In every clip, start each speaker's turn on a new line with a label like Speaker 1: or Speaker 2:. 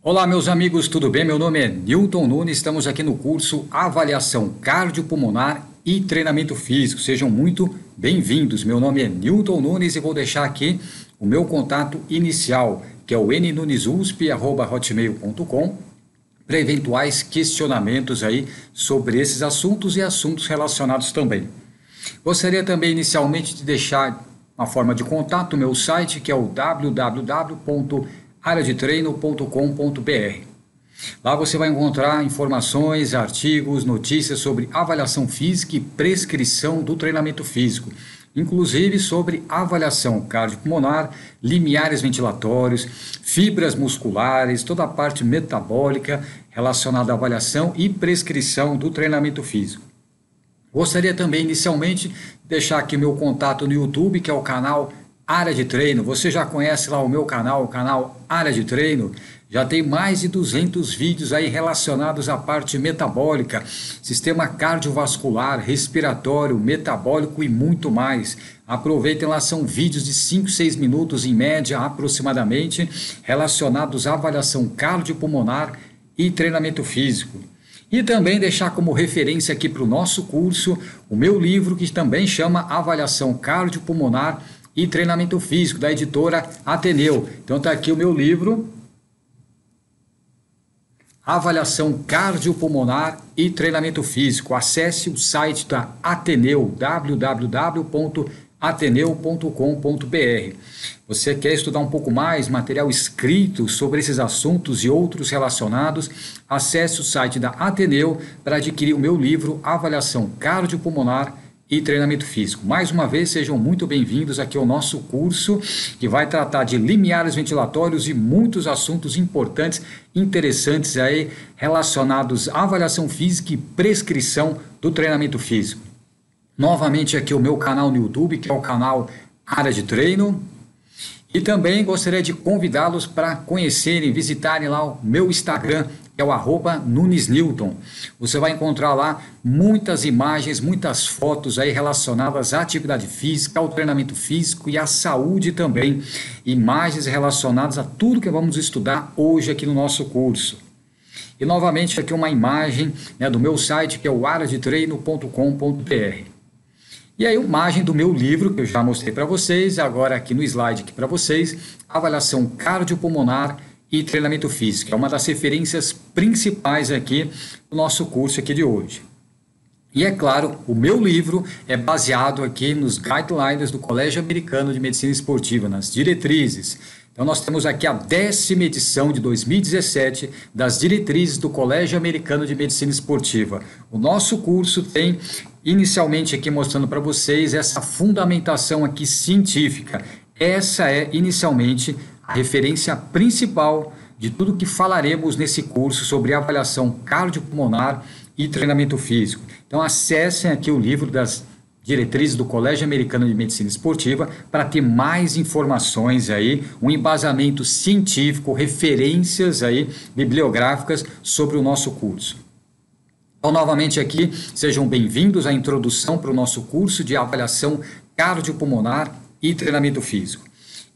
Speaker 1: Olá, meus amigos, tudo bem? Meu nome é Newton Nunes, estamos aqui no curso Avaliação Cardiopulmonar e Treinamento Físico. Sejam muito bem-vindos. Meu nome é Newton Nunes e vou deixar aqui o meu contato inicial, que é o nnunesusp@hotmail.com, para eventuais questionamentos aí sobre esses assuntos e assuntos relacionados também. Gostaria também inicialmente de deixar uma forma de contato, o meu site, que é o www.areadetreino.com.br. Lá você vai encontrar informações, artigos, notícias sobre avaliação física e prescrição do treinamento físico, inclusive sobre avaliação cardiopulmonar, limiares ventilatórios, fibras musculares, toda a parte metabólica relacionada à avaliação e prescrição do treinamento físico. Gostaria também inicialmente de deixar aqui meu contato no YouTube, que é o canal Área de Treino. Você já conhece lá o meu canal, o canal Área de Treino? Já tem mais de 200 vídeos aí relacionados à parte metabólica, sistema cardiovascular, respiratório, metabólico e muito mais. Aproveitem lá, são vídeos de 5, 6 minutos em média aproximadamente, relacionados à avaliação cardiopulmonar e treinamento físico. E também deixar como referência aqui para o nosso curso, o meu livro, que também chama Avaliação Cardiopulmonar e Treinamento Físico, da editora Ateneu. Então está aqui o meu livro, Avaliação Cardiopulmonar e Treinamento Físico. Acesse o site da Ateneu, www.ateneu.com.br. Você quer estudar um pouco mais, material escrito sobre esses assuntos e outros relacionados? Acesse o site da Ateneu para adquirir o meu livro Avaliação Cardiopulmonar e Treinamento Físico. Mais uma vez, sejam muito bem-vindos aqui ao nosso curso, que vai tratar de limiares ventilatórios e muitos assuntos importantes, interessantes aí, relacionados à avaliação física e prescrição do treinamento físico. Novamente aqui o meu canal no YouTube, que é o canal Área de Treino. E também gostaria de convidá-los para conhecerem, visitarem lá o meu Instagram, que é o @NunesNewton. Você vai encontrar lá muitas imagens, muitas fotos aí relacionadas à atividade física, ao treinamento físico e à saúde também. Imagens relacionadas a tudo que vamos estudar hoje aqui no nosso curso. E novamente aqui uma imagem, né, do meu site, que é o areadetreino.com.br. E aí, imagem do meu livro, que eu já mostrei para vocês, agora aqui no slide aqui para vocês, Avaliação Cardiopulmonar e Treinamento Físico. É uma das referências principais aqui do nosso curso aqui de hoje. E é claro, o meu livro é baseado aqui nos guidelines do Colégio Americano de Medicina Esportiva, nas diretrizes. Então nós temos aqui a 10ª edição de 2017 das diretrizes do Colégio Americano de Medicina Esportiva. O nosso curso tem inicialmente aqui mostrando para vocês essa fundamentação aqui científica. Essa é inicialmente a referência principal de tudo que falaremos nesse curso sobre avaliação cardiopulmonar e treinamento físico. Então acessem aqui o livro das diretrizes do Colégio Americano de Medicina Esportiva para ter mais informações aí, um embasamento científico, referências aí bibliográficas sobre o nosso curso. Então, novamente aqui, sejam bem-vindos à introdução para o nosso curso de avaliação cardiopulmonar e treinamento físico.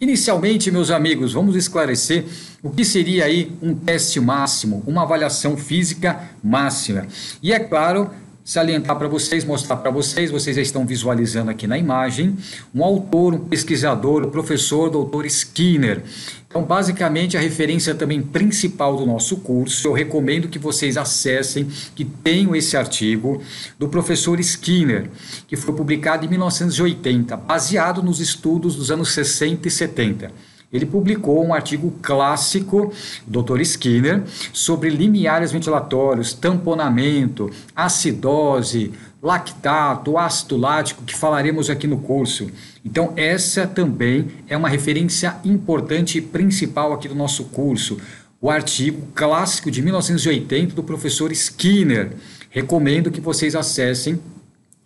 Speaker 1: Inicialmente, meus amigos, vamos esclarecer o que seria aí um teste máximo, uma avaliação física máxima. E é claro, salientar para vocês, mostrar para vocês, vocês já estão visualizando aqui na imagem, um autor, um pesquisador, o professor Dr. Skinner. Então, basicamente, a referência também principal do nosso curso, eu recomendo que vocês acessem, que tenham esse artigo do professor Skinner, que foi publicado em 1980, baseado nos estudos dos anos 60 e 70. Ele publicou um artigo clássico, Dr. Skinner, sobre limiares ventilatórios, tamponamento, acidose, lactato, ácido lático, que falaremos aqui no curso. Então, essa também é uma referência importante e principal aqui do nosso curso. O artigo clássico de 1980 do professor Skinner. Recomendo que vocês acessem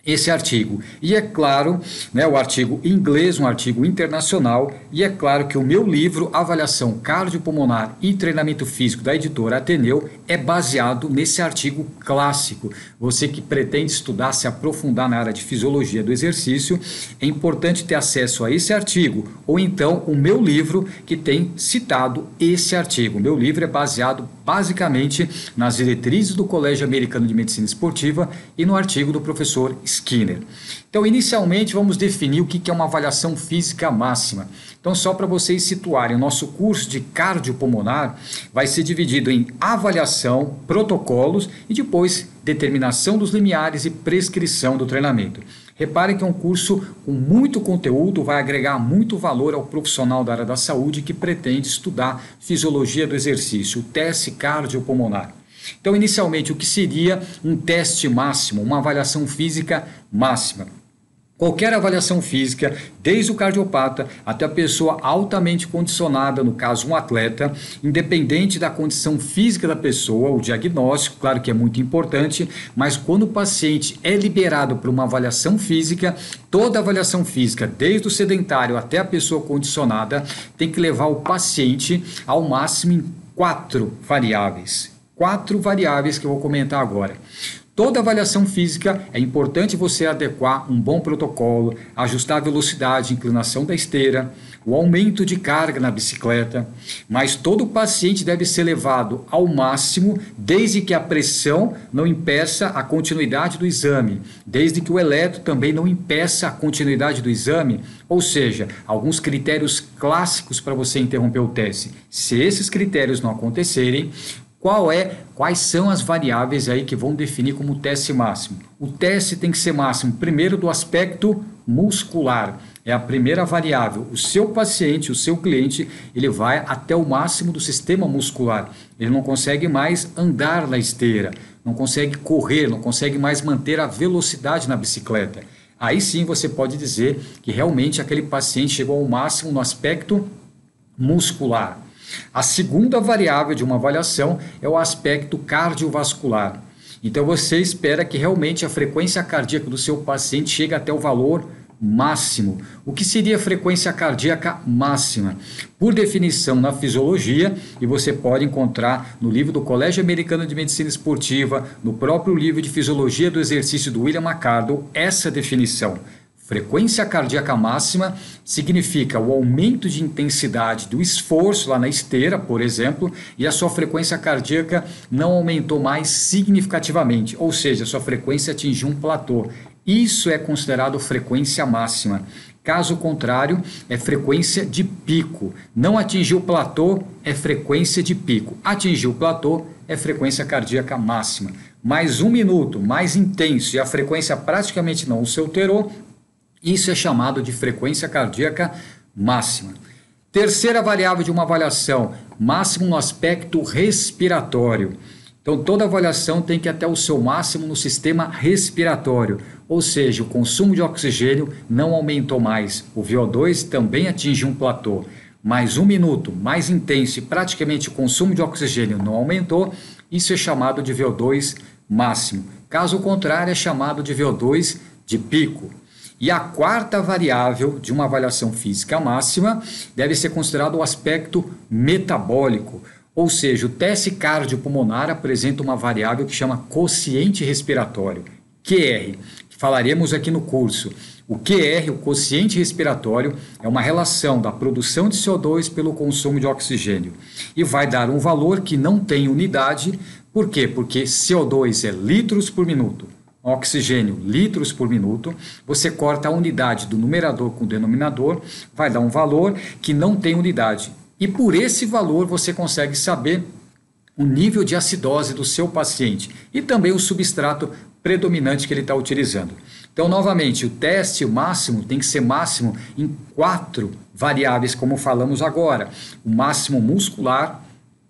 Speaker 1: esse artigo. E é claro, né, o artigo em inglês, um artigo internacional, e é claro que o meu livro, Avaliação Cardiopulmonar e Treinamento Físico, da editora Ateneu, é baseado nesse artigo clássico. Você que pretende estudar, se aprofundar na área de fisiologia do exercício, é importante ter acesso a esse artigo, ou então o meu livro que tem citado esse artigo. O meu livro é baseado basicamente nas diretrizes do Colégio Americano de Medicina Esportiva e no artigo do professor Skinner. Então, inicialmente, vamos definir o que é uma avaliação física máxima. Então, só para vocês situarem, o nosso curso de cardiopulmonar vai ser dividido em avaliação, protocolos e depois determinação dos limiares e prescrição do treinamento. Reparem que é um curso com muito conteúdo, vai agregar muito valor ao profissional da área da saúde que pretende estudar fisiologia do exercício, o teste cardiopulmonar. Então, inicialmente, o que seria um teste máximo, uma avaliação física máxima? Qualquer avaliação física, desde o cardiopata até a pessoa altamente condicionada, no caso um atleta, independente da condição física da pessoa, o diagnóstico, claro que é muito importante, mas quando o paciente é liberado para uma avaliação física, toda avaliação física, desde o sedentário até a pessoa condicionada, tem que levar o paciente ao máximo em 4 variáveis. 4 variáveis que eu vou comentar agora. Toda avaliação física é importante você adequar um bom protocolo, ajustar a velocidade e inclinação da esteira, o aumento de carga na bicicleta, mas todo paciente deve ser levado ao máximo desde que a pressão não impeça a continuidade do exame, desde que o eletro também não impeça a continuidade do exame, ou seja, alguns critérios clássicos para você interromper o teste. Se esses critérios não acontecerem, quais são as variáveis aí que vão definir como teste máximo? O teste tem que ser máximo, primeiro, do aspecto muscular. É a primeira variável. O seu paciente, o seu cliente, ele vai até o máximo do sistema muscular. Ele não consegue mais andar na esteira, não consegue correr, não consegue mais manter a velocidade na bicicleta. Aí sim você pode dizer que realmente aquele paciente chegou ao máximo no aspecto muscular. A segunda variável de uma avaliação é o aspecto cardiovascular. Então você espera que realmente a frequência cardíaca do seu paciente chegue até o valor máximo. O que seria a frequência cardíaca máxima? Por definição na fisiologia, e você pode encontrar no livro do Colégio Americano de Medicina Esportiva, no próprio livro de Fisiologia do Exercício do William McArdle, essa definição. Frequência cardíaca máxima significa o aumento de intensidade do esforço lá na esteira, por exemplo, e a sua frequência cardíaca não aumentou mais significativamente, ou seja, a sua frequência atingiu um platô. Isso é considerado frequência máxima. Caso contrário, é frequência de pico. Não atingiu o platô, é frequência de pico. Atingiu o platô, é frequência cardíaca máxima. Mais 1 minuto, mais intenso, e a frequência praticamente não se alterou, isso é chamado de frequência cardíaca máxima. Terceira variável de uma avaliação, máximo no aspecto respiratório. Então, toda avaliação tem que ir até o seu máximo no sistema respiratório, ou seja, o consumo de oxigênio não aumentou mais. O VO2 também atinge um platô. Mais 1 minuto, mais intenso e praticamente o consumo de oxigênio não aumentou, isso é chamado de VO2 máximo. Caso contrário, é chamado de VO2 de pico. E a quarta variável de uma avaliação física máxima deve ser considerado o aspecto metabólico, ou seja, o teste cardiopulmonar apresenta uma variável que chama quociente respiratório, QR, que falaremos aqui no curso. O QR, o quociente respiratório, é uma relação da produção de CO2 pelo consumo de oxigênio e vai dar um valor que não tem unidade. Por quê? Porque CO2 é litros por minuto. Oxigênio, litros por minuto, você corta a unidade do numerador com o denominador, vai dar um valor que não tem unidade. E por esse valor você consegue saber o nível de acidose do seu paciente e também o substrato predominante que ele está utilizando. Então, novamente, o teste máximo tem que ser máximo em 4 variáveis, como falamos agora. O máximo muscular,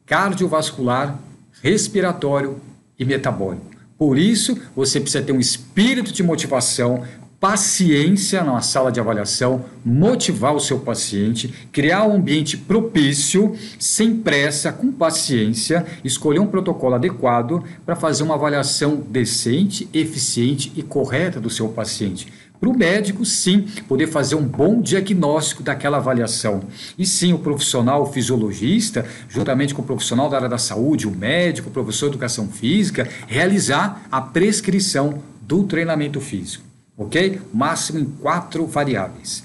Speaker 1: cardiovascular, respiratório e metabólico. Por isso, você precisa ter um espírito de motivação, paciência na sala de avaliação, motivar o seu paciente, criar um ambiente propício, sem pressa, com paciência, escolher um protocolo adequado para fazer uma avaliação decente, eficiente e correta do seu paciente. Para o médico, sim, poder fazer um bom diagnóstico daquela avaliação. E sim, o profissional o fisiologista, juntamente com o profissional da área da saúde, o médico, o professor de educação física, realizar a prescrição do treinamento físico. Ok? Máximo em 4 variáveis.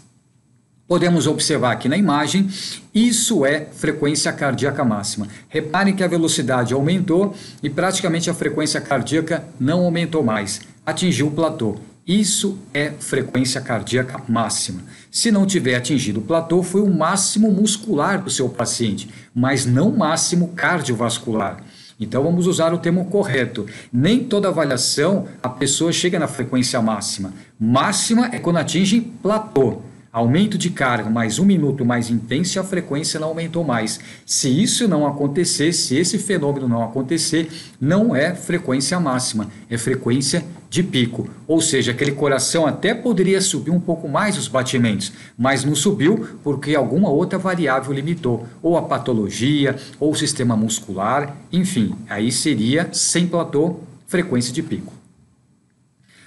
Speaker 1: Podemos observar aqui na imagem, isso é frequência cardíaca máxima. Reparem que a velocidade aumentou e praticamente a frequência cardíaca não aumentou mais, atingiu o platô. Isso é frequência cardíaca máxima. Se não tiver atingido o platô, foi o máximo muscular do seu paciente, mas não o máximo cardiovascular. Então vamos usar o termo correto. Nem toda avaliação a pessoa chega na frequência máxima. Máxima é quando atinge platô. Aumento de carga, mais 1 minuto mais intenso e a frequência não aumentou mais. Se isso não acontecer, se esse fenômeno não acontecer, não é frequência máxima, é frequência de pico. Ou seja, aquele coração até poderia subir um pouco mais os batimentos, mas não subiu porque alguma outra variável limitou, ou a patologia, ou o sistema muscular, enfim, aí seria sem platô, frequência de pico.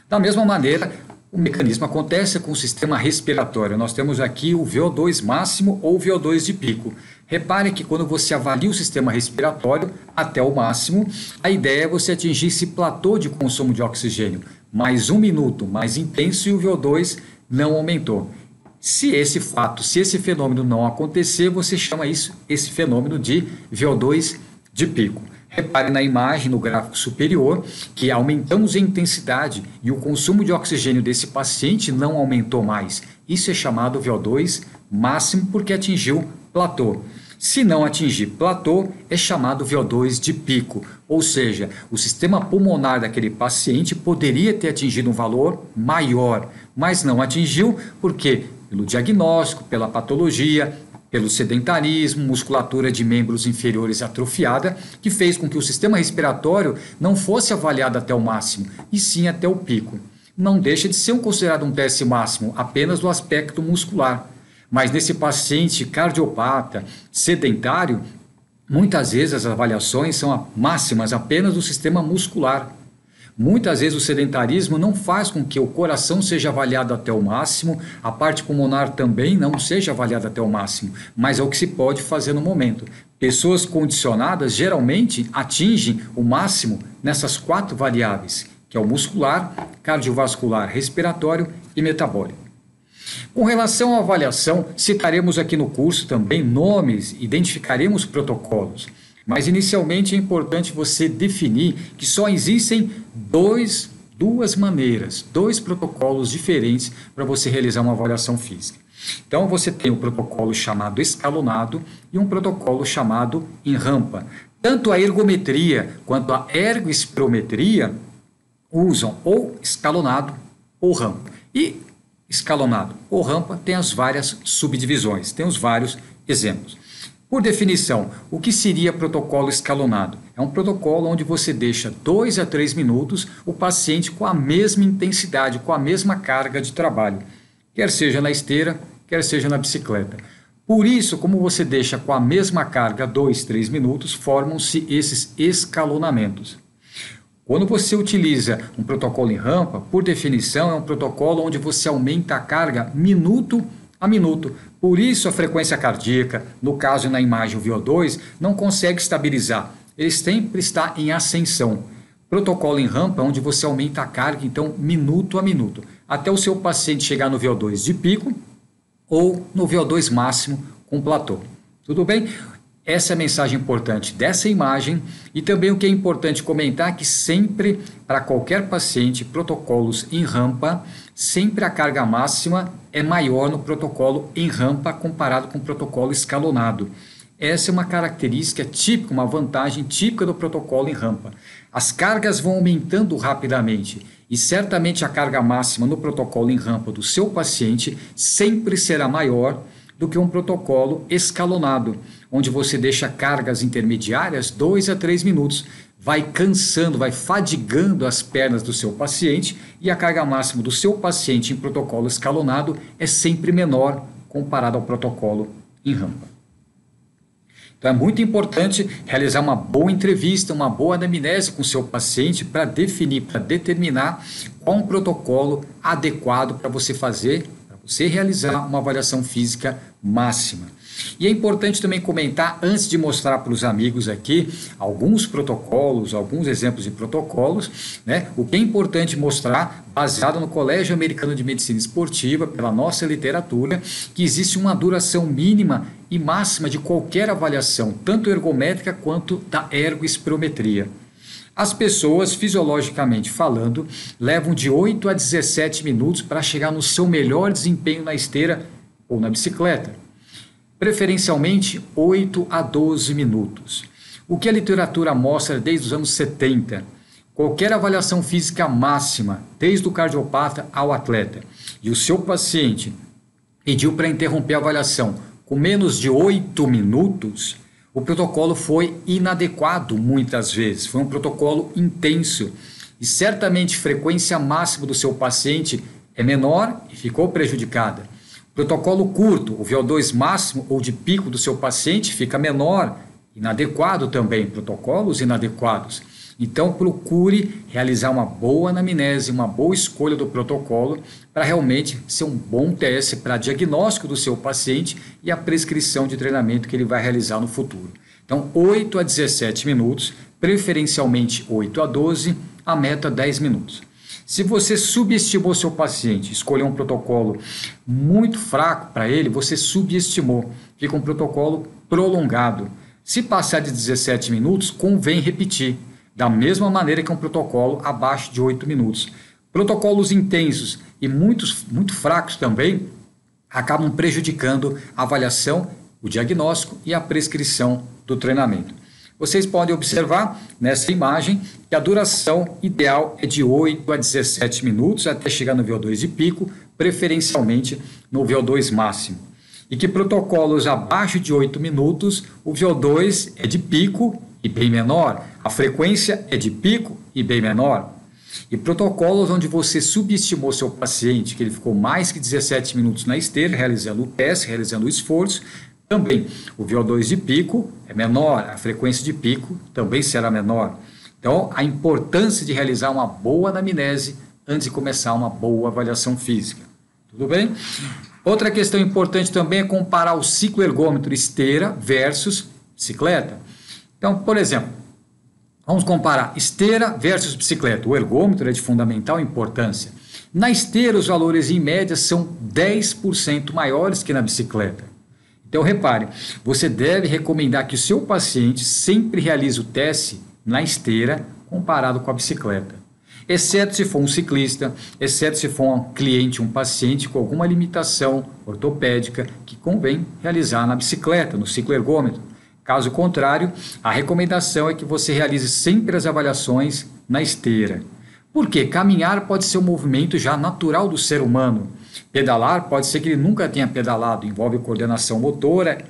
Speaker 1: Da mesma maneira, o mecanismo acontece com o sistema respiratório. Nós temos aqui o VO2 máximo ou VO2 de pico. Repare que quando você avalia o sistema respiratório até o máximo, a ideia é você atingir esse platô de consumo de oxigênio. Mais 1 minuto mais intenso e o VO2 não aumentou. Se esse fenômeno não acontecer, você chama esse fenômeno de VO2 de pico. Repare na imagem, no gráfico superior, que aumentamos a intensidade e o consumo de oxigênio desse paciente não aumentou mais. Isso é chamado VO2 máximo porque atingiu platô. Se não atingir platô, é chamado VO2 de pico, ou seja, o sistema pulmonar daquele paciente poderia ter atingido um valor maior, mas não atingiu porque pelo diagnóstico, pela patologia, pelo sedentarismo, musculatura de membros inferiores atrofiada, que fez com que o sistema respiratório não fosse avaliado até o máximo, e sim até o pico. Não deixa de ser considerado um teste máximo, apenas do aspecto muscular. Mas nesse paciente cardiopata, sedentário, muitas vezes as avaliações são máximas apenas do sistema muscular. Muitas vezes o sedentarismo não faz com que o coração seja avaliado até o máximo, a parte pulmonar também não seja avaliada até o máximo, mas é o que se pode fazer no momento. Pessoas condicionadas geralmente atingem o máximo nessas 4 variáveis, que é o muscular, cardiovascular, respiratório e metabólico. Com relação à avaliação, citaremos aqui no curso também nomes, identificaremos protocolos. Mas inicialmente é importante você definir que só existem duas maneiras, 2 protocolos diferentes para você realizar uma avaliação física. Então você tem o protocolo chamado escalonado e um protocolo chamado em rampa. Tanto a ergometria quanto a ergospirometria usam ou escalonado ou rampa. E escalonado ou rampa tem as várias subdivisões, tem os vários exemplos. Por definição, o que seria protocolo escalonado? É um protocolo onde você deixa 2 a 3 minutos o paciente com a mesma intensidade, com a mesma carga de trabalho, quer seja na esteira, quer seja na bicicleta. Por isso, como você deixa com a mesma carga 2, 3 minutos, formam-se esses escalonamentos. Quando você utiliza um protocolo em rampa, por definição, é um protocolo onde você aumenta a carga minuto a minuto. Por isso a frequência cardíaca, no caso na imagem o VO2, não consegue estabilizar. Ele sempre está em ascensão. Protocolo em rampa, onde você aumenta a carga, então, minuto a minuto, até o seu paciente chegar no VO2 de pico ou no VO2 máximo com platô. Tudo bem? Essa é a mensagem importante dessa imagem e também o que é importante comentar é que sempre, para qualquer paciente, protocolos em rampa, sempre a carga máxima é maior no protocolo em rampa comparado com o protocolo escalonado. Essa é uma característica típica, uma vantagem típica do protocolo em rampa. As cargas vão aumentando rapidamente e certamente a carga máxima no protocolo em rampa do seu paciente sempre será maior do que um protocolo escalonado, onde você deixa cargas intermediárias 2 a 3 minutos. vai cansando, vai fadigando as pernas do seu paciente e a carga máxima do seu paciente em protocolo escalonado é sempre menor comparado ao protocolo em rampa. Então é muito importante realizar uma boa entrevista, uma boa anamnese com o seu paciente para definir, para determinar qual um protocolo adequado para você fazer, para você realizar uma avaliação física máxima. E é importante também comentar, antes de mostrar para os amigos aqui, alguns protocolos, alguns exemplos de protocolos, né? O que é importante mostrar, baseado no Colégio Americano de Medicina Esportiva, pela nossa literatura, que existe uma duração mínima e máxima de qualquer avaliação, tanto ergométrica quanto da ergoespirometria. As pessoas, fisiologicamente falando, levam de 8 a 17 minutos para chegar no seu melhor desempenho na esteira ou na bicicleta. Preferencialmente 8 a 12 minutos. O que a literatura mostra desde os anos 70? Qualquer avaliação física máxima, desde o cardiopata ao atleta, e o seu paciente pediu para interromper a avaliação com menos de 8 minutos, o protocolo foi inadequado muitas vezes, foi um protocolo intenso, e certamente a frequência máxima do seu paciente é menor e ficou prejudicada. Protocolo curto, o VO2 máximo ou de pico do seu paciente fica menor, inadequado também, protocolos inadequados. Então procure realizar uma boa anamnese, uma boa escolha do protocolo para realmente ser um bom teste para diagnóstico do seu paciente e a prescrição de treinamento que ele vai realizar no futuro. Então 8 a 17 minutos, preferencialmente 8 a 12, a meta 10 minutos. Se você subestimou seu paciente, escolheu um protocolo muito fraco para ele, você subestimou. Fica um protocolo prolongado. Se passar de 17 minutos, convém repetir, da mesma maneira que um protocolo abaixo de 8 minutos. Protocolos intensos e muito fracos também acabam prejudicando a avaliação, o diagnóstico e a prescrição do treinamento. Vocês podem observar nessa imagem que a duração ideal é de 8 a 17 minutos até chegar no VO2 de pico, preferencialmente no VO2 máximo. E que protocolos abaixo de 8 minutos, o VO2 é de pico e bem menor, a frequência é de pico e bem menor. E protocolos onde você subestimou seu paciente, que ele ficou mais que 17 minutos na esteira, realizando o teste, realizando o esforço, também o VO2 de pico é menor, a frequência de pico também será menor. Então, a importância de realizar uma boa anamnese antes de começar uma boa avaliação física. Tudo bem? Outra questão importante também é comparar o ciclo ergômetro esteira versus bicicleta. Então, por exemplo, vamos comparar esteira versus bicicleta. O ergômetro é de fundamental importância. Na esteira, os valores em média são 10% maiores que na bicicleta. Então, repare, você deve recomendar que o seu paciente sempre realize o teste na esteira comparado com a bicicleta. Exceto se for um ciclista, exceto se for um cliente, um paciente com alguma limitação ortopédica que convém realizar na bicicleta, no ciclo ergômetro. Caso contrário, a recomendação é que você realize sempre as avaliações na esteira. Por quê? Caminhar pode ser um movimento já natural do ser humano. Pedalar pode ser que ele nunca tenha pedalado, envolve coordenação motora,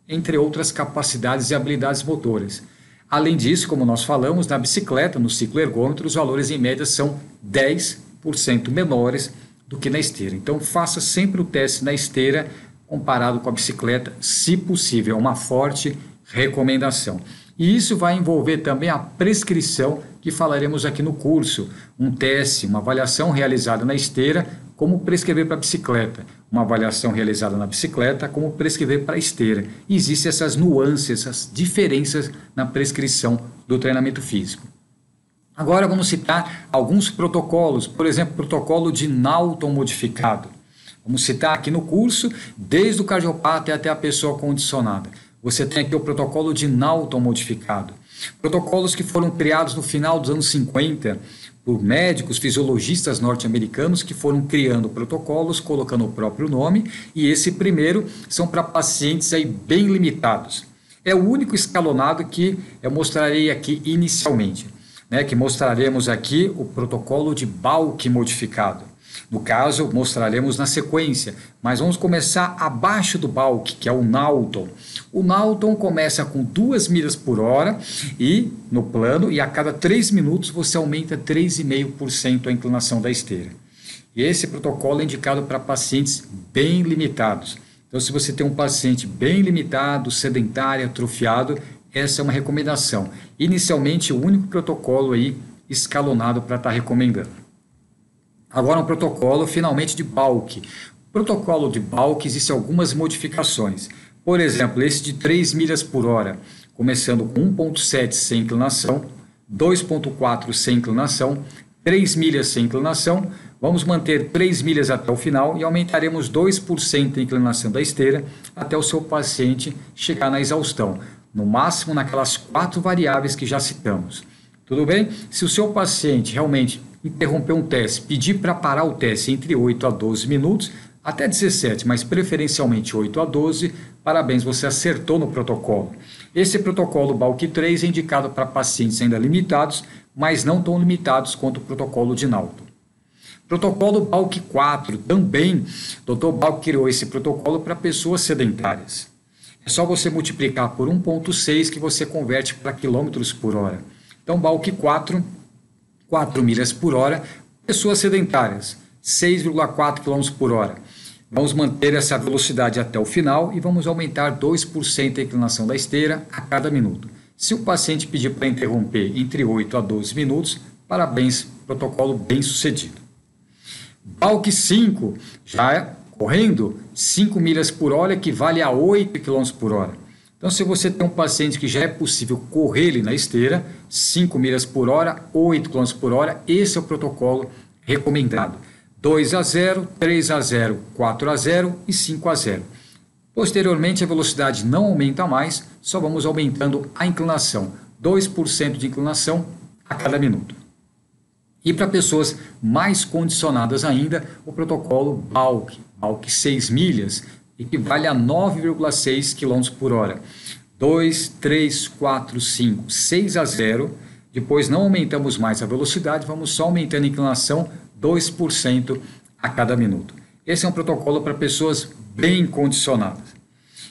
Speaker 1: entre outras capacidades e habilidades motoras. Além disso, como nós falamos, na bicicleta, no ciclo ergômetro, os valores em média são 10% menores do que na esteira. Então, faça sempre o teste na esteira comparado com a bicicleta, se possível, é uma forte recomendação. E isso vai envolver também a prescrição que falaremos aqui no curso, um teste, uma avaliação realizada na esteira, como prescrever para a bicicleta, uma avaliação realizada na bicicleta, como prescrever para a esteira. E existem essas nuances, essas diferenças na prescrição do treinamento físico. Agora vamos citar alguns protocolos, por exemplo, protocolo de Naughton modificado. Vamos citar aqui no curso, desde o cardiopata até a pessoa condicionada. Você tem aqui o protocolo de Naughton modificado. Protocolos que foram criados no final dos anos 50 por médicos, fisiologistas norte-americanos que foram criando protocolos, colocando o próprio nome, e esse primeiro são para pacientes aí bem limitados. É o único escalonado que eu mostrarei aqui inicialmente, né, que mostraremos aqui o protocolo de Balke modificado. No caso, mostraremos na sequência, mas vamos começar abaixo do Balk, que é o Naughton. O Naughton começa com 2 milhas por hora e no plano, e a cada 3 minutos você aumenta 3,5% a inclinação da esteira. E esse protocolo é indicado para pacientes bem limitados. Então, se você tem um paciente bem limitado, sedentário, atrofiado, essa é uma recomendação. Inicialmente, o único protocolo aí escalonado para estar recomendando. Agora, um protocolo finalmente de Balk. O protocolo de Balk existe algumas modificações. Por exemplo, esse de 3 milhas por hora, começando com 1,7 sem inclinação, 2,4 sem inclinação, 3 milhas sem inclinação. Vamos manter 3 milhas até o final e aumentaremos 2% a inclinação da esteira até o seu paciente chegar na exaustão, no máximo naquelas 4 variáveis que já citamos. Tudo bem? Se o seu paciente realmente interromper um teste, pedir para parar o teste entre 8 a 12 minutos, até 17, mas preferencialmente 8 a 12, parabéns, você acertou no protocolo. Esse protocolo Balk 3 é indicado para pacientes ainda limitados, mas não tão limitados quanto o protocolo de Naughton. Protocolo Balk 4, também, Dr. Balk criou esse protocolo para pessoas sedentárias. É só você multiplicar por 1,6 que você converte para quilômetros por hora. Então, Balk 4, 4 milhas por hora, pessoas sedentárias, 6,4 km por hora. Vamos manter essa velocidade até o final e vamos aumentar 2% a inclinação da esteira a cada minuto. Se o paciente pedir para interromper entre 8 a 12 minutos, parabéns, protocolo bem sucedido. Balk 5, já é correndo, 5 milhas por hora equivale a 8 km por hora. Então, se você tem um paciente que já é possível correr ele na esteira, 5 milhas por hora, 8 km por hora, esse é o protocolo recomendado. 2 a 0, 3 a 0, 4 a 0 e 5 a 0. Posteriormente, a velocidade não aumenta mais, só vamos aumentando a inclinação, 2% de inclinação a cada minuto. E para pessoas mais condicionadas ainda, o protocolo Balk 6 milhas, equivale a 9,6 km por hora. 2, 3, 4, 5, 6 a 0. Depois não aumentamos mais a velocidade, vamos só aumentando a inclinação 2% a cada minuto. Esse é um protocolo para pessoas bem condicionadas.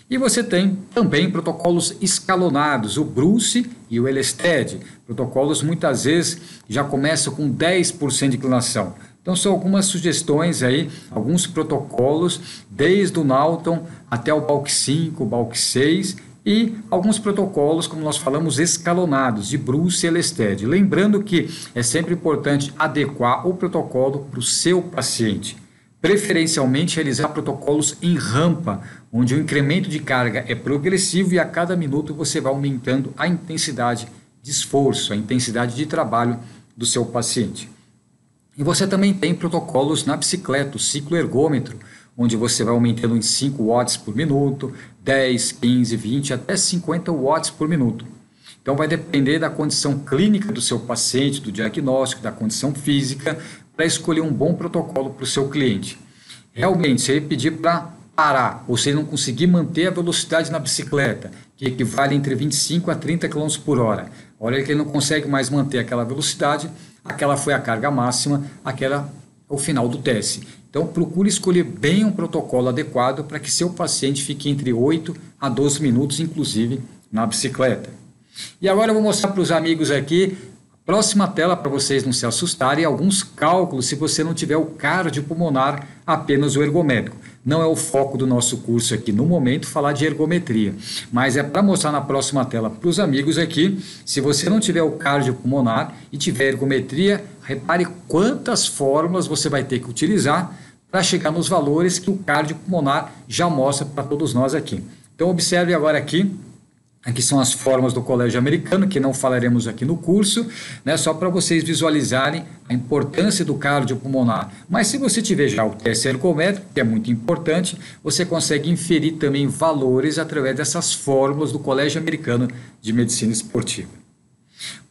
Speaker 1: E você tem também protocolos escalonados, o Bruce e o Elested. Protocolos muitas vezes já começam com 10% de inclinação. Então são algumas sugestões aí, alguns protocolos, desde o Naughton até o Balk 5, o Balk 6 e alguns protocolos, como nós falamos, escalonados, de Bruce e Elested. Lembrando que é sempre importante adequar o protocolo para o seu paciente. Preferencialmente realizar protocolos em rampa, onde o incremento de carga é progressivo e a cada minuto você vai aumentando a intensidade de esforço, a intensidade de trabalho do seu paciente. E você também tem protocolos na bicicleta, o ciclo ergômetro, onde você vai aumentando em 5 watts por minuto, 10, 15, 20, até 50 watts por minuto. Então vai depender da condição clínica do seu paciente, do diagnóstico, da condição física, para escolher um bom protocolo para o seu cliente. Realmente, se ele pedir para parar, ou se ele não conseguir manter a velocidade na bicicleta, que equivale entre 25 a 30 km por hora, a hora que ele não consegue mais manter aquela velocidade, aquela foi a carga máxima, aquela é o final do teste. Então, procure escolher bem um protocolo adequado para que seu paciente fique entre 8 a 12 minutos, inclusive, na bicicleta. E agora eu vou mostrar para os amigos aqui, próxima tela para vocês não se assustarem, alguns cálculos se você não tiver o cardiopulmonar, apenas o ergométrico. Não é o foco do nosso curso aqui no momento falar de ergometria, mas é para mostrar na próxima tela para os amigos aqui, se você não tiver o cardiopulmonar e tiver ergometria, repare quantas fórmulas você vai ter que utilizar para chegar nos valores que o cardiopulmonar já mostra para todos nós aqui. Então observe agora aqui. Aqui são as fórmulas do Colégio Americano, que não falaremos aqui no curso, né, só para vocês visualizarem a importância do cardiopulmonar. Mas se você tiver já o teste ergométrico, que é muito importante, você consegue inferir também valores através dessas fórmulas do Colégio Americano de Medicina Esportiva.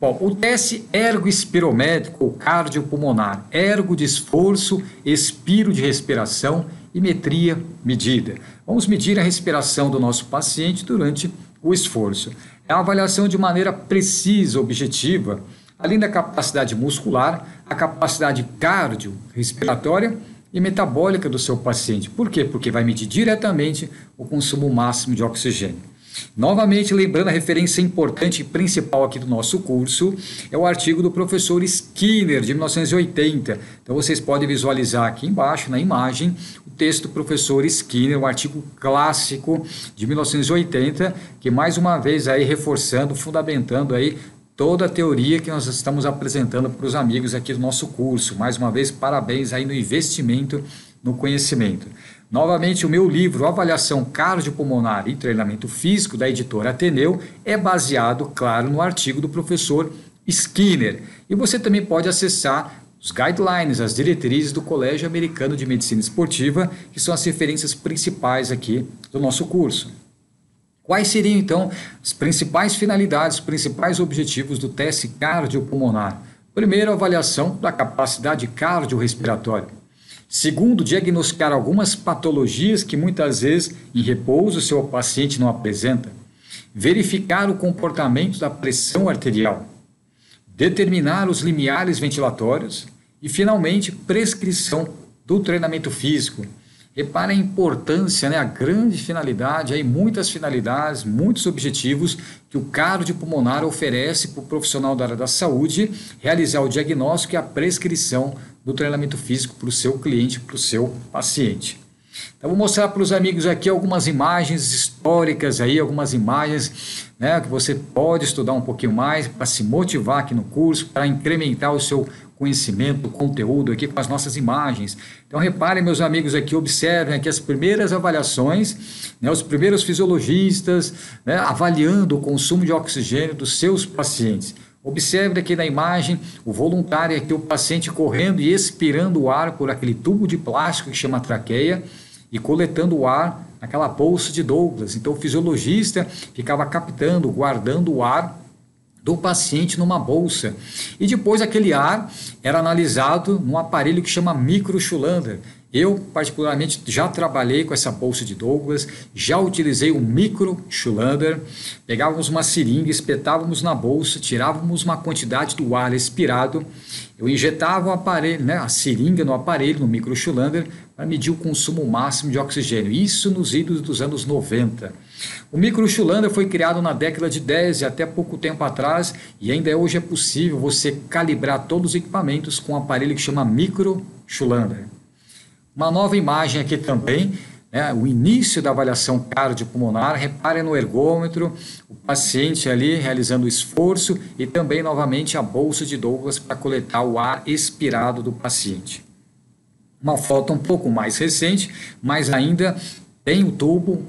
Speaker 1: Bom, o teste ergoespirométrico ou cardiopulmonar, ergo de esforço, expiro de respiração e metria medida. Vamos medir a respiração do nosso paciente durante o esforço. É uma avaliação de maneira precisa, objetiva, além da capacidade muscular, a capacidade cardiorrespiratória e metabólica do seu paciente. Por quê? Porque vai medir diretamente o consumo máximo de oxigênio. Novamente, lembrando a referência importante e principal aqui do nosso curso, é o artigo do professor Skinner, de 1980. Então, vocês podem visualizar aqui embaixo, na imagem, o texto do professor Skinner, um artigo clássico de 1980, que mais uma vez aí reforçando, fundamentando aí toda a teoria que nós estamos apresentando para os amigos aqui do nosso curso. Mais uma vez, parabéns aí no investimento no conhecimento. Novamente, o meu livro Avaliação Cardiopulmonar e Treinamento Físico, da editora Ateneu, é baseado, claro, no artigo do professor Skinner. E você também pode acessar os guidelines, as diretrizes do Colégio Americano de Medicina Esportiva, que são as referências principais aqui do nosso curso. Quais seriam, então, as principais finalidades, os principais objetivos do teste cardiopulmonar? Primeiro, a avaliação da capacidade cardiorrespiratória. Segundo, diagnosticar algumas patologias que muitas vezes, em repouso, o seu paciente não apresenta. Verificar o comportamento da pressão arterial. Determinar os limiares ventilatórios. E, finalmente, prescrição do treinamento físico. Repare a importância, a grande finalidade, muitas finalidades, muitos objetivos que o cardiopulmonar oferece para o profissional da área da saúde realizar o diagnóstico e a prescrição do treinamento físico para o seu cliente, para o seu paciente. Então, vou mostrar para os amigos aqui algumas imagens históricas, algumas imagens que você pode estudar um pouquinho mais para se motivar aqui no curso, para incrementar o seu conhecimento, o conteúdo aqui com as nossas imagens. Então, reparem, meus amigos, aqui, observem aqui as primeiras avaliações, os primeiros fisiologistas avaliando o consumo de oxigênio dos seus pacientes. Observe aqui na imagem o voluntário aqui, o paciente correndo e expirando o ar por aquele tubo de plástico que chama traqueia e coletando o ar naquela bolsa de Douglas. Então, o fisiologista ficava captando, guardando o ar do paciente numa bolsa. E depois aquele ar era analisado num aparelho que chama microchulander. Eu, particularmente, já trabalhei com essa bolsa de Douglas, já utilizei o microchulander, pegávamos uma seringa, espetávamos na bolsa, tirávamos uma quantidade do ar expirado, eu injetava o aparelho, a seringa no aparelho, no microchulander, para medir o consumo máximo de oxigênio. Isso nos idos dos anos 90. O microchulander foi criado na década de 10 e até pouco tempo atrás, e ainda hoje é possível você calibrar todos os equipamentos com um aparelho que chama microchulander. Uma nova imagem aqui também, o início da avaliação cardiopulmonar. Reparem no ergômetro, o paciente ali realizando o esforço e também novamente a bolsa de Douglas para coletar o ar expirado do paciente. Uma foto um pouco mais recente, mas ainda tem o tubo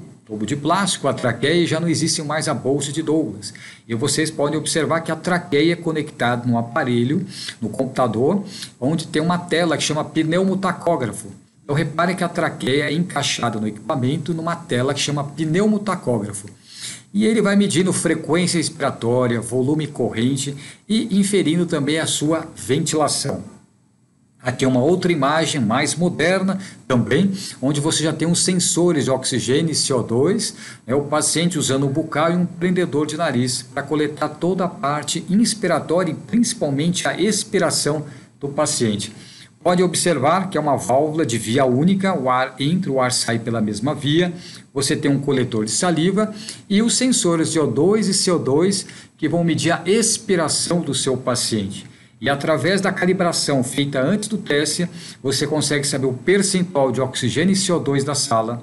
Speaker 1: de plástico, a traqueia, e já não existe mais a bolsa de Douglas. E vocês podem observar que a traqueia é conectada no aparelho, no computador, onde tem uma tela que chama pneumotacógrafo. Então, reparem que a traqueia é encaixada no equipamento numa tela que chama pneumotacógrafo. E ele vai medindo frequência respiratória, volume corrente e inferindo também a sua ventilação. Aqui é uma outra imagem mais moderna também, onde você já tem uns sensores de oxigênio e CO2, o paciente usando um bucal e um prendedor de nariz para coletar toda a parte inspiratória e principalmente a expiração do paciente. Pode observar que é uma válvula de via única, o ar entra, o ar sai pela mesma via, você tem um coletor de saliva e os sensores de O2 e CO2 que vão medir a expiração do seu paciente. E através da calibração feita antes do teste, você consegue saber o percentual de oxigênio e CO2 da sala.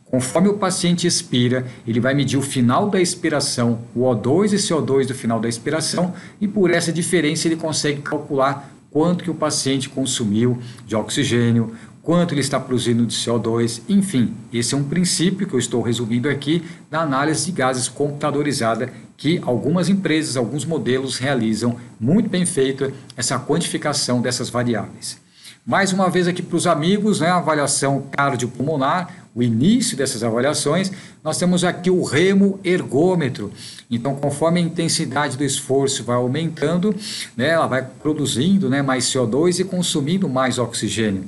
Speaker 1: Conforme o paciente expira, ele vai medir o final da expiração, o O2 e CO2 do final da expiração, e por essa diferença ele consegue calcular quanto que o paciente consumiu de oxigênio, quanto ele está produzindo de CO2, enfim, esse é um princípio que eu estou resumindo aqui da análise de gases computadorizada que algumas empresas, alguns modelos realizam muito bem feita essa quantificação dessas variáveis. Mais uma vez aqui para os amigos, a avaliação cardiopulmonar, o início dessas avaliações, nós temos aqui o remo ergômetro. Então, conforme a intensidade do esforço vai aumentando, ela vai produzindo mais CO2 e consumindo mais oxigênio.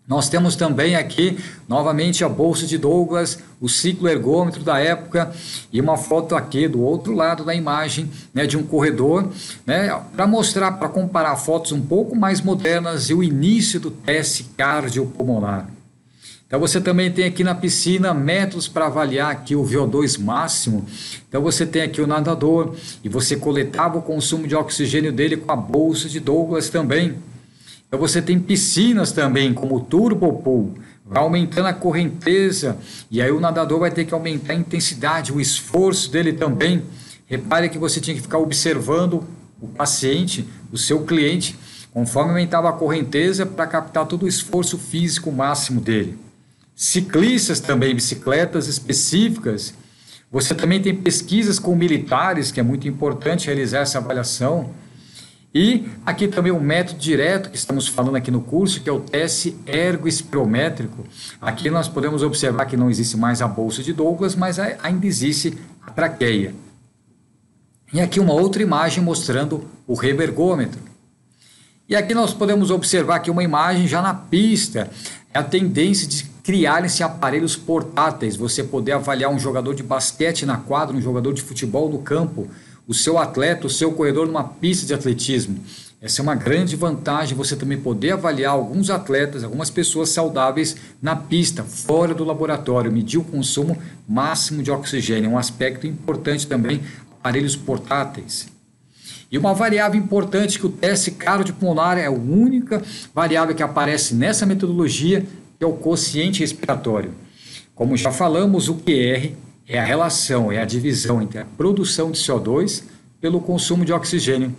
Speaker 1: Nós temos também aqui, novamente, a bolsa de Douglas, o ciclo ergômetro da época e uma foto aqui do outro lado da imagem, né, de um corredor, né, para mostrar, para comparar fotos um pouco mais modernas e o início do teste cardiopulmonar. Então você também tem aqui na piscina métodos para avaliar aqui o VO2 máximo. Então você tem aqui o nadador e você coletava o consumo de oxigênio dele com a bolsa de Douglas também. Então você tem piscinas também, como o Turbo Pool, vai aumentando a correnteza e aí o nadador vai ter que aumentar a intensidade, o esforço dele também. Repare que você tinha que ficar observando o paciente, o seu cliente, conforme aumentava a correnteza para captar todo o esforço físico máximo dele. Ciclistas também, bicicletas específicas. Você também tem pesquisas com militares, que é muito importante realizar essa avaliação. E aqui também o método direto que estamos falando aqui no curso, que é o teste ergoespirométrico. Aqui nós podemos observar que não existe mais a bolsa de Douglas, mas ainda existe a traqueia. E aqui uma outra imagem mostrando o revergômetro. E aqui nós podemos observar aqui uma imagem já na pista. É a tendência de criarem-se aparelhos portáteis, você poder avaliar um jogador de basquete na quadra, um jogador de futebol no campo, o seu atleta, o seu corredor numa pista de atletismo. Essa é uma grande vantagem, você também poder avaliar alguns atletas, algumas pessoas saudáveis na pista, fora do laboratório, medir o consumo máximo de oxigênio, um aspecto importante também, aparelhos portáteis. E uma variável importante que o teste cardiopulmonar é a única variável que aparece nessa metodologia, que é o quociente respiratório. Como já falamos, o QR é a relação, é a divisão entre a produção de CO2 pelo consumo de oxigênio.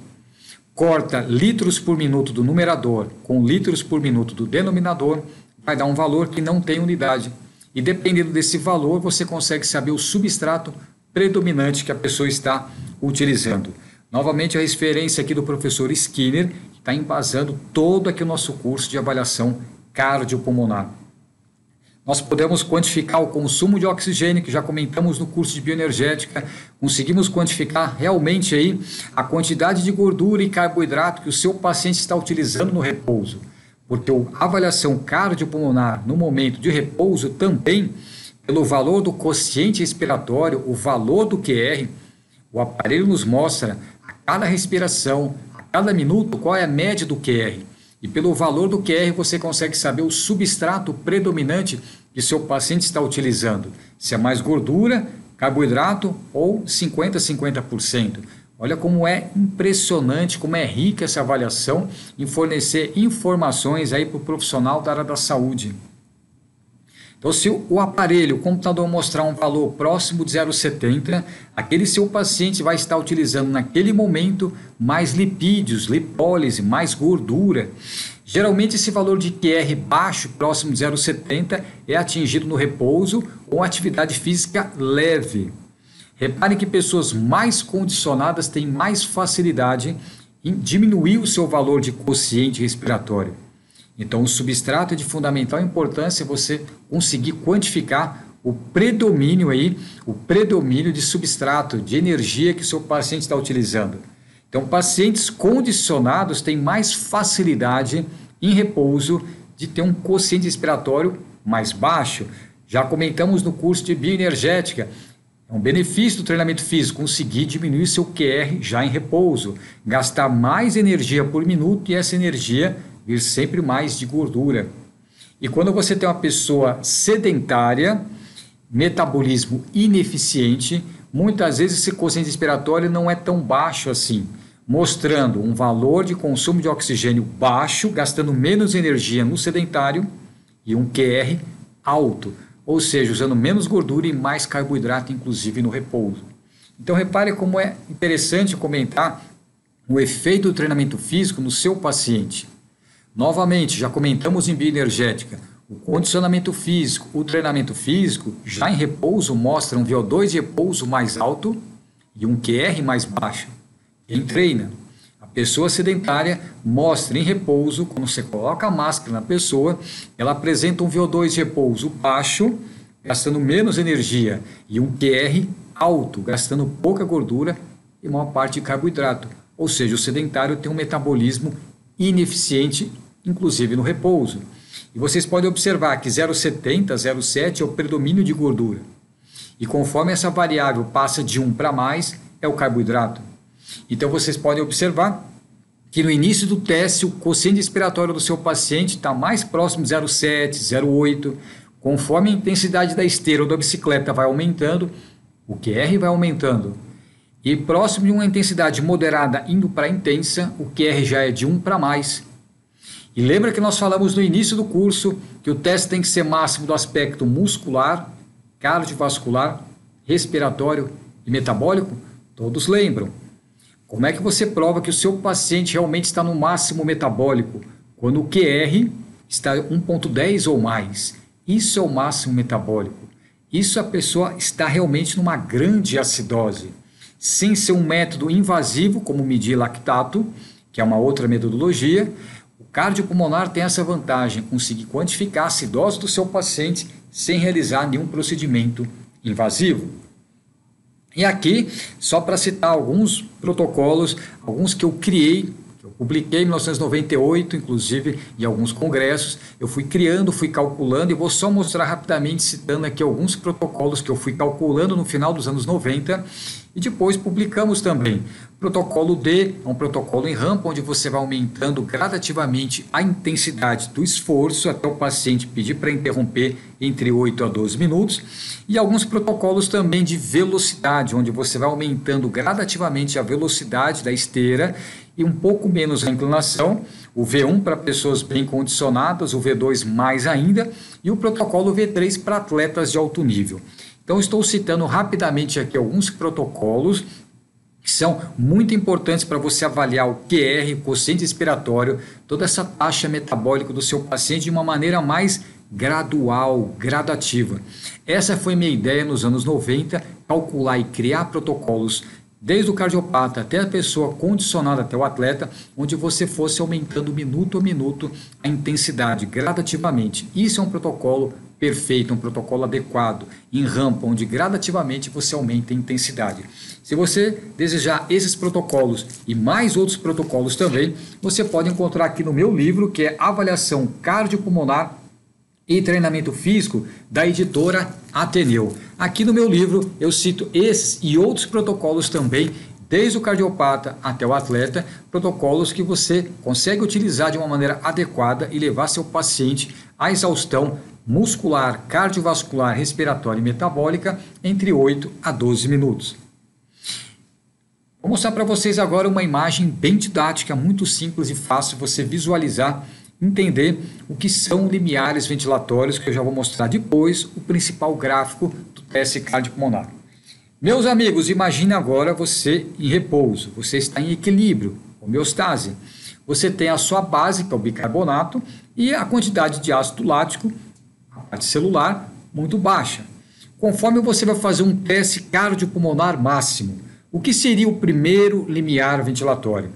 Speaker 1: Corta litros por minuto do numerador com litros por minuto do denominador, vai dar um valor que não tem unidade. E dependendo desse valor, você consegue saber o substrato predominante que a pessoa está utilizando. Novamente, a referência aqui do professor Skinner, que está embasando todo aqui o nosso curso de avaliação cardiopulmonar. Nós podemos quantificar o consumo de oxigênio, que já comentamos no curso de bioenergética, conseguimos quantificar realmente aí a quantidade de gordura e carboidrato que o seu paciente está utilizando no repouso, porque a avaliação cardiopulmonar no momento de repouso também, pelo valor do quociente respiratório, o valor do QR, o aparelho nos mostra a cada respiração, a cada minuto, qual é a média do QR. E pelo valor do QR você consegue saber o substrato predominante que seu paciente está utilizando. Se é mais gordura, carboidrato ou 50%. Olha como é impressionante, como é rica essa avaliação em fornecer informações aí para o profissional da área da saúde. Então, se o aparelho, o computador mostrar um valor próximo de 0,70, aquele seu paciente vai estar utilizando naquele momento mais lipídios, lipólise, mais gordura. Geralmente esse valor de QR baixo, próximo de 0,70, é atingido no repouso ou atividade física leve. Reparem que pessoas mais condicionadas têm mais facilidade em diminuir o seu valor de quociente respiratório. Então, o substrato é de fundamental importância você conseguir quantificar o predomínio de substrato, de energia que o seu paciente está utilizando. Então, pacientes condicionados têm mais facilidade em repouso de ter um quociente respiratório mais baixo. Já comentamos no curso de bioenergética. É um benefício do treinamento físico conseguir diminuir seu QR já em repouso, gastar mais energia por minuto e essa energia vir sempre mais de gordura. E quando você tem uma pessoa sedentária, metabolismo ineficiente, muitas vezes esse quociente respiratório não é tão baixo assim, mostrando um valor de consumo de oxigênio baixo, gastando menos energia no sedentário e um QR alto, ou seja, usando menos gordura e mais carboidrato, inclusive no repouso. Então repare como é interessante comentar o efeito do treinamento físico no seu paciente. Novamente, já comentamos em bioenergética, o condicionamento físico, o treinamento físico, já em repouso, mostra um VO2 de repouso mais alto e um QR mais baixo. Quem treina? A pessoa sedentária mostra em repouso, quando você coloca a máscara na pessoa, ela apresenta um VO2 de repouso baixo, gastando menos energia, e um QR alto, gastando pouca gordura e maior parte de carboidrato. Ou seja, o sedentário tem um metabolismo ineficiente, inclusive no repouso. E vocês podem observar que 0,70, 0,7 é o predomínio de gordura. E conforme essa variável passa de 1 para mais, é o carboidrato. Então vocês podem observar que no início do teste o quociente expiratório do seu paciente está mais próximo de 0,7, 0,8. Conforme a intensidade da esteira ou da bicicleta vai aumentando, o QR vai aumentando. E próximo de uma intensidade moderada indo para intensa, o QR já é de 1 para mais. E lembra que nós falamos no início do curso que o teste tem que ser máximo do aspecto muscular, cardiovascular, respiratório e metabólico? Todos lembram. Como é que você prova que o seu paciente realmente está no máximo metabólico? Quando o QR está 1,10 ou mais. Isso é o máximo metabólico. Isso a pessoa está realmente numa grande acidose. Sem ser um método invasivo, como medir lactato, que é uma outra metodologia, o cardiopulmonar tem essa vantagem, conseguir quantificar a acidose do seu paciente sem realizar nenhum procedimento invasivo. E aqui, só para citar alguns protocolos, alguns que eu criei, que eu publiquei em 1998, inclusive em alguns congressos, eu fui criando, fui calculando e vou só mostrar rapidamente, citando aqui alguns protocolos que eu fui calculando no final dos anos 90 e depois publicamos também. Protocolo D é um protocolo em rampa, onde você vai aumentando gradativamente a intensidade do esforço até o paciente pedir para interromper entre 8 a 12 minutos. E alguns protocolos também de velocidade, onde você vai aumentando gradativamente a velocidade da esteira e um pouco menos a inclinação. O V1 para pessoas bem condicionadas, o V2 mais ainda, e o protocolo V3 para atletas de alto nível. Então, estou citando rapidamente aqui alguns protocolos que são muito importantes para você avaliar o QR, o quociente expiratório, toda essa taxa metabólica do seu paciente de uma maneira mais gradual, gradativa. Essa foi minha ideia nos anos 90, calcular e criar protocolos desde o cardiopata até a pessoa condicionada, até o atleta, onde você fosse aumentando minuto a minuto a intensidade gradativamente. Isso é um protocolo perfeito, um protocolo adequado, em rampa, onde gradativamente você aumenta a intensidade. Se você desejar esses protocolos e mais outros protocolos também, você pode encontrar aqui no meu livro, que é Avaliação Cardiopulmonar e Treinamento Físico, da editora Ateneu. Aqui no meu livro eu cito esses e outros protocolos também, desde o cardiopata até o atleta, protocolos que você consegue utilizar de uma maneira adequada e levar seu paciente à exaustão muscular, cardiovascular, respiratória e metabólica entre 8 a 12 minutos. Vou mostrar para vocês agora uma imagem bem didática, muito simples e fácil você visualizar, entender o que são limiares ventilatórios, que eu já vou mostrar depois, o principal gráfico do teste cardiopulmonar. Meus amigos, imagine agora você em repouso, você está em equilíbrio, homeostase. Você tem a sua base, que é o bicarbonato, e a quantidade de ácido lático, a parte celular, muito baixa. Conforme você vai fazer um teste cardiopulmonar máximo, o que seria o primeiro limiar ventilatório?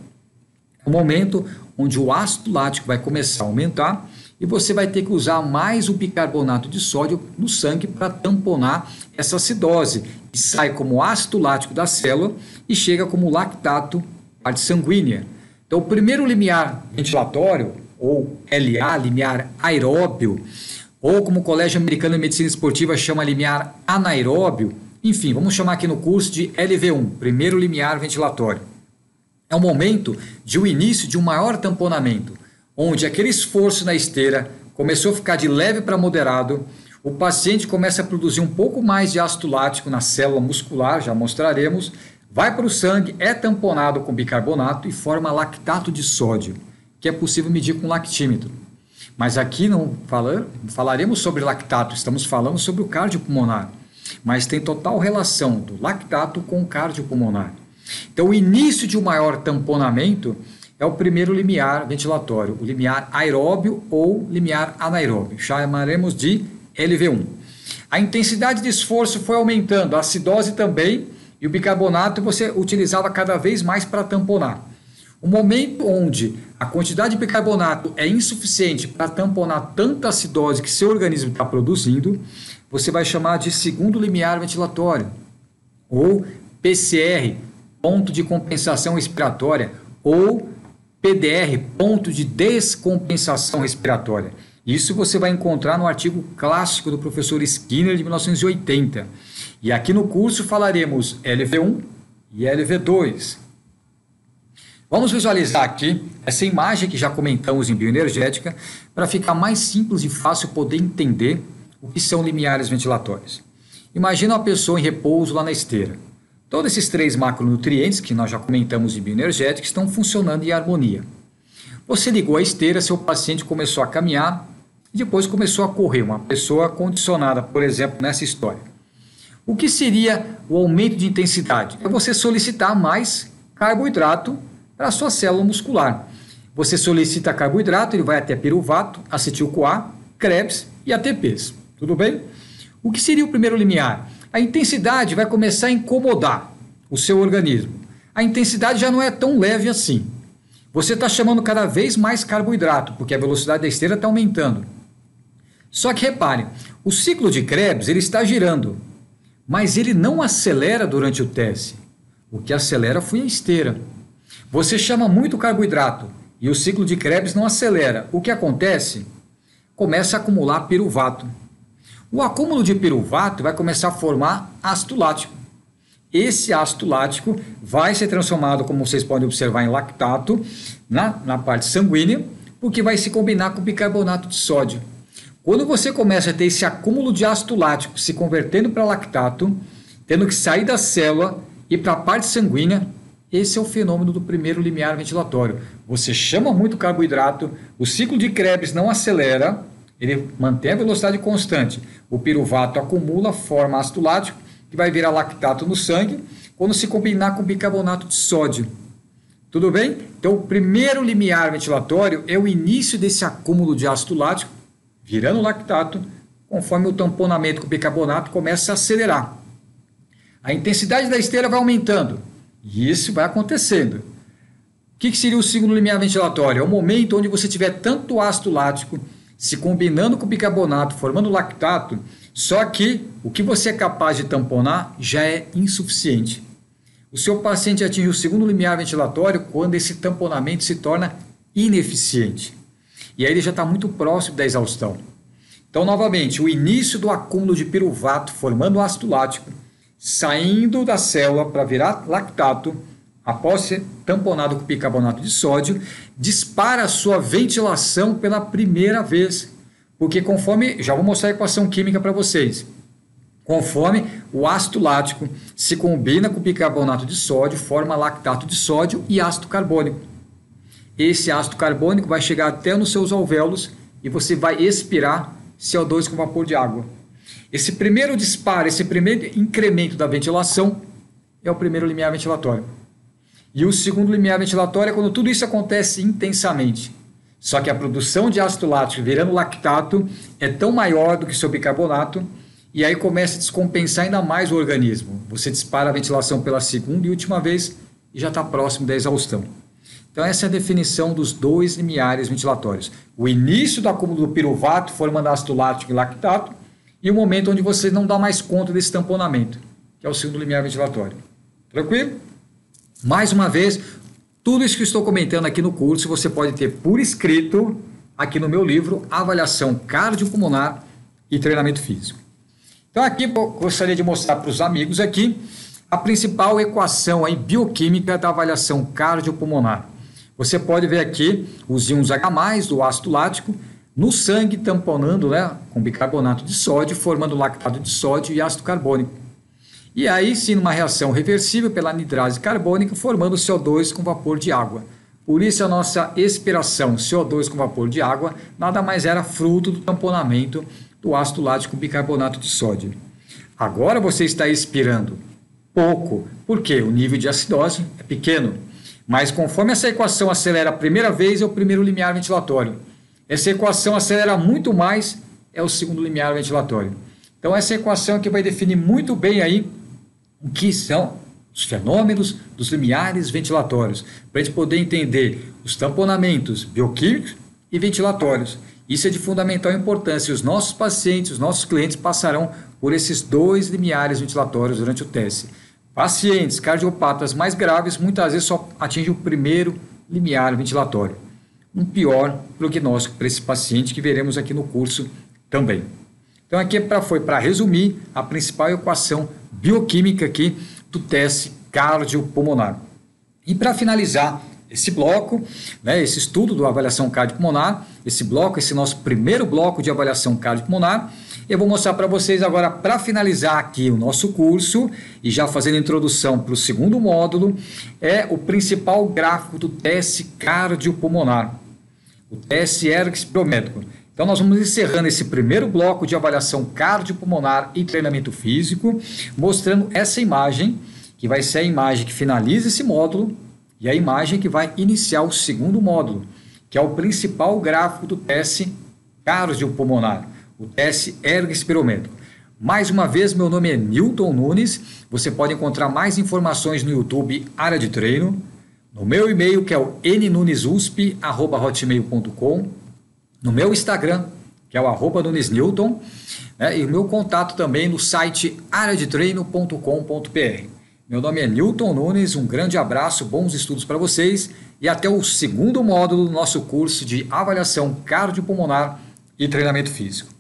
Speaker 1: É o momento onde o ácido lático vai começar a aumentar e você vai ter que usar mais o bicarbonato de sódio no sangue para tamponar essa acidose, que sai como ácido lático da célula e chega como lactato, parte sanguínea. Então, o primeiro limiar ventilatório, ou LA, limiar aeróbio, ou como o Colégio Americano de Medicina Esportiva chama limiar anaeróbio, enfim, vamos chamar aqui no curso de LV1, primeiro limiar ventilatório. É o momento de o início de um maior tamponamento, onde aquele esforço na esteira começou a ficar de leve para moderado, o paciente começa a produzir um pouco mais de ácido lático na célula muscular, já mostraremos, vai para o sangue, é tamponado com bicarbonato e forma lactato de sódio, que é possível medir com lactímetro. Mas aqui não falaremos sobre lactato, estamos falando sobre o cardiopulmonar, mas tem total relação do lactato com o cardiopulmonar. Então, o início de um maior tamponamento é o primeiro limiar ventilatório, o limiar aeróbio ou limiar anaeróbio, chamaremos de LV1. A intensidade de esforço foi aumentando, a acidose também, e o bicarbonato você utilizava cada vez mais para tamponar. O momento onde a quantidade de bicarbonato é insuficiente para tamponar tanta acidose que seu organismo está produzindo, você vai chamar de segundo limiar ventilatório, ou PCR, ponto de compensação respiratória, ou PDR, ponto de descompensação respiratória. Isso você vai encontrar no artigo clássico do professor Skinner de 1980. E aqui no curso falaremos LV1 e LV2. Vamos visualizar aqui essa imagem que já comentamos em bioenergética para ficar mais simples e fácil poder entender o que são limiares ventilatórios. Imagina uma pessoa em repouso lá na esteira. Todos esses 3 macronutrientes que nós já comentamos em bioenergética estão funcionando em harmonia. Você ligou a esteira, seu paciente começou a caminhar e depois começou a correr, uma pessoa condicionada, por exemplo, nessa história. O que seria o aumento de intensidade? É você solicitar mais carboidrato para a sua célula muscular. Você solicita carboidrato, ele vai até piruvato, acetil-CoA, Krebs e ATPs. Tudo bem? O que seria o primeiro limiar? A intensidade vai começar a incomodar o seu organismo. A intensidade já não é tão leve assim. Você está chamando cada vez mais carboidrato, porque a velocidade da esteira está aumentando. Só que repare, o ciclo de Krebs ele está girando, mas ele não acelera durante o teste. O que acelera foi a esteira. Você chama muito carboidrato e o ciclo de Krebs não acelera. O que acontece? Começa a acumular piruvato. O acúmulo de piruvato vai começar a formar ácido lático. Esse ácido lático vai ser transformado, como vocês podem observar, em lactato na parte sanguínea, porque vai se combinar com bicarbonato de sódio. Quando você começa a ter esse acúmulo de ácido lático se convertendo para lactato, tendo que sair da célula e para a parte sanguínea, esse é o fenômeno do primeiro limiar ventilatório. Você chama muito carboidrato, o ciclo de Krebs não acelera, ele mantém a velocidade constante. O piruvato acumula, forma ácido lático, que vai virar lactato no sangue, quando se combinar com bicarbonato de sódio. Tudo bem? Então, o primeiro limiar ventilatório é o início desse acúmulo de ácido lático, virando lactato, conforme o tamponamento com bicarbonato começa a acelerar. A intensidade da esteira vai aumentando, e isso vai acontecendo. O que seria o segundo limiar ventilatório? É o momento onde você tiver tanto ácido lático se combinando com bicarbonato, formando lactato, só que o que você é capaz de tamponar já é insuficiente. O seu paciente atinge o segundo limiar ventilatório quando esse tamponamento se torna ineficiente. E aí ele já está muito próximo da exaustão. Então, novamente, o início do acúmulo de piruvato formando ácido lático, saindo da célula para virar lactato, após ser tamponado com bicarbonato de sódio, dispara a sua ventilação pela primeira vez. Porque conforme, já vou mostrar a equação química para vocês, conforme o ácido lático se combina com o bicarbonato de sódio, forma lactato de sódio e ácido carbônico. Esse ácido carbônico vai chegar até nos seus alvéolos e você vai expirar CO2 com vapor de água. Esse primeiro disparo, esse primeiro incremento da ventilação é o primeiro limiar ventilatório. E o segundo limiar ventilatório é quando tudo isso acontece intensamente. Só que a produção de ácido lático virando lactato é tão maior do que seu bicarbonato e aí começa a descompensar ainda mais o organismo. Você dispara a ventilação pela segunda e última vez e já está próximo da exaustão. Então essa é a definição dos 2 limiares ventilatórios. O início do acúmulo do piruvato formando ácido lático e lactato e o momento onde você não dá mais conta desse tamponamento, que é o segundo limiar ventilatório. Tranquilo? Mais uma vez, tudo isso que estou comentando aqui no curso você pode ter por escrito aqui no meu livro Avaliação Cardiopulmonar e Treinamento Físico. Então aqui eu gostaria de mostrar para os amigos aqui a principal equação aí, bioquímica da avaliação cardiopulmonar. Você pode ver aqui os íons H+, do ácido lático, no sangue tamponando, né, com bicarbonato de sódio, formando lactato de sódio e ácido carbônico. E aí sim, numa reação reversível pela anidrase carbônica, formando CO2 com vapor de água. Por isso a nossa expiração CO2 com vapor de água nada mais era fruto do tamponamento do ácido lático com bicarbonato de sódio. Agora você está expirando pouco, porque o nível de acidose é pequeno. Mas conforme essa equação acelera a primeira vez, é o primeiro limiar ventilatório. Essa equação acelera muito mais, é o segundo limiar ventilatório. Então essa equação aqui vai definir muito bem aí o que são os fenômenos dos limiares ventilatórios, para a gente poder entender os tamponamentos bioquímicos e ventilatórios. Isso é de fundamental importância. Os nossos pacientes, os nossos clientes passarão por esses 2 limiares ventilatórios durante o teste. Pacientes cardiopatas mais graves muitas vezes só atingem o primeiro limiar ventilatório. um pior prognóstico para esse paciente que veremos aqui no curso também. Então aqui foi para resumir a principal equação bioquímica aqui do teste cardiopulmonar. E para finalizar esse bloco, né, esse estudo da avaliação cardiopulmonar, esse bloco, esse nosso primeiro bloco de avaliação cardiopulmonar, eu vou mostrar para vocês agora, para finalizar aqui o nosso curso, e já fazendo a introdução para o segundo módulo, é o principal gráfico do teste cardiopulmonar, o teste ergo spirométrico. Então nós vamos encerrando esse primeiro bloco de avaliação cardiopulmonar e treinamento físico, mostrando essa imagem, que vai ser a imagem que finaliza esse módulo, e a imagem que vai iniciar o segundo módulo, que é o principal gráfico do teste cardiopulmonar, o teste ergo spirométrico. Mais uma vez, meu nome é Newton Nunes, você pode encontrar mais informações no YouTube Área de Treino, no meu e-mail que é o nnunesusp@hotmail.com, no meu Instagram, que é o @nunesnewton, né, e o meu contato também no site areadetreino.com.br. Meu nome é Newton Nunes, um grande abraço, bons estudos para vocês e até o segundo módulo do nosso curso de avaliação cardiopulmonar e treinamento físico.